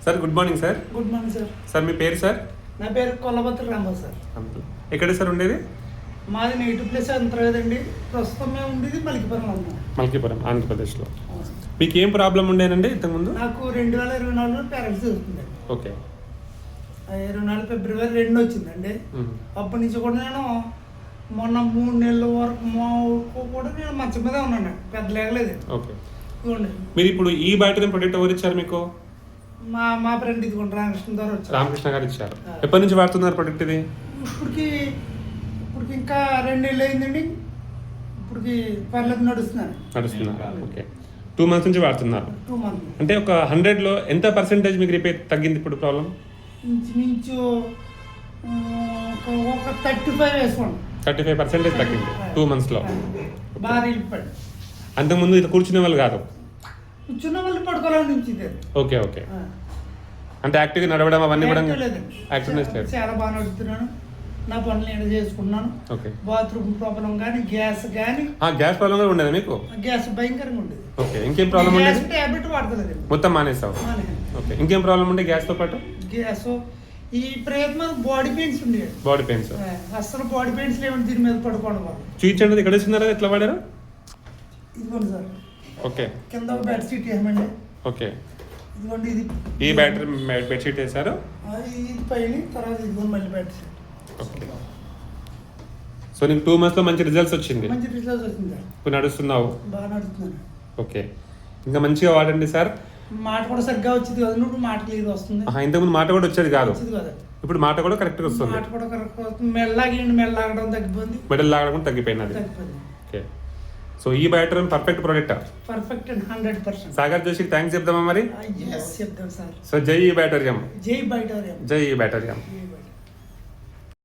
Sir good morning sir. Good morning sir. Sir మీ పేరు సార్? నా పేరు కొల్లబత్తుల రాంబాబు సార్. ఎక్కడ సార్ ఉండేది? మాది నేటివ్ ప్లేస్ అంతలేదండి. ప్రస్తుతం మేము ఉండేది మలికిపురంలో ఉన్నాం. మలికిపురం, ఆంధ్రప్రదేశ్లో. మీకు ఏం ప్రాబ్లం ఉండేనండి ఇంతకుముందు? నాకు 2024 పారాలిసిస్ అవుతుంది. ఓకే. 24 ఫిబ్రవరి 2 వచ్చిందండి. అప్పటి నుంచి కూడా నేను మొన్న 3 నెలల వరకు కూడా నేను మంచం మీద ఉన్నాను, పెద్ద లేగలేదు. ఓకే. ఇదిగోండి మీరు ఇప్పుడు ఈ బ్యాటరీ ప్రొడక్ట్ ఎవరు ఇచ్చారు మీకు? మా ఫ్రెండ్ ఇదిగోండి రామకృష్ణ ద్వారా వచ్చారు. రామకృష్ణ గారు ఇచ్చారు. ఎప్పటి నుంచి వాడుతున్నారు ప్రొడక్ట్ ఇది? ఇప్పటికి ఇంకా 2 నెలలు అయిందండి. ఇప్పటికి పర్లేదు నడుస్తున్నారు. ఓకే. 2 months నుంచి వాడుతున్నారు. 2 months. అంటే ఒక 100లో ఎంత పర్సెంటేజ్ మీకు రిపేర్ తగ్గింది ఇప్పుడు ప్రాబ్లం? ఇంచుమించు ఒక 35 వేసుకోండి. 35% తగ్గింది 2 monthsలో. బాగా రిలీఫ్. అంతకుముందు ఇది కూర్చునే వాళ్ళు కాదు, కూర్చున్న వాళ్ళు పడుకోవాలని నుంచి. Okay okay. అంటే యాక్టివ్గా నడవడం అవన్నీ కూడా యాక్టివ్నెస్ లేదు. చాలా బాగా నడుస్తున్నాను. నా పనులు నేను చేసుకున్నాను. ఓకే. బాత్రూమ్ ప్రాబ్లం కానీ గ్యాస్ కానీ. గ్యాస్ ప్రాబ్లం కూడా ఉండేది మీకు? గ్యాస్ భయంకరంగా ఉండేది. ఓకే. ఇంకేం ప్రాబ్లం ఉండేది? టాబ్లెట్ వాడతలేదు, మొత్తం మానేసావు? ఓకే. ఇంకేం ప్రాబ్లం ఉండే గ్యాస్తో పాటు? గ్యాస్ ఈ ప్రయత్నం బాడీ పెయిన్స్ ఉండేది. బాడీ పెయిన్స్ అసలు బాడీ పెయిన్స్ లేవండి. దీని మీద పడుకోవడం వల్ల. చూపించండి, ఇక్కడ వచ్చినారా, ఎట్లా వాడారు? ఇదిగోండి సార్. ఓకే. కింద ఒక బెడ్ షీట్ వేయమండి. ఓకే. ఇదిగోండి ఇది ఈ బ్యాటరీ బెడ్ షీట్ వేసారు. ఇది పైన తర్వాత ఇదిగోండి మళ్ళీ బెడ్ షీట్. ఓకే. సో నీకు 2 monthsలో మంచి రిజల్ట్స్ వచ్చింది? మంచి రిజల్ట్స్ వచ్చింది. ఇప్పుడు నడుస్తున్నావు? బాగా నడుస్తున్నాను. ఓకే. ఇంకా మంచిగా వాడండి సార్. మాట కూడా సరిగ్గా వచ్చింది కదా, ఇప్పుడు మాట క్లియర్ వస్తుంది. ఇంతకుముందు మాట కూడా వచ్చేది కాదు, కదా. ఇప్పుడు మాట కూడా కరెక్ట్గా వస్తుంది. మాట కూడా కరెక్ట్ వస్తుంది. మెల్లగడం తగ్గిపోయింది. మెడల్ లాగడం కూడా తగ్గిపోయినది. ఓకే. సో ఈ battery perfect product. Perfect and 100%. Sagar జోషికి థ్యాంక్స్ చెప్దామా మరి? చెప్తాం సార్. సో జై ఈ బ్యాటరీ. జై బ్యాటరీ. జై ఈ బ్యాటరీ.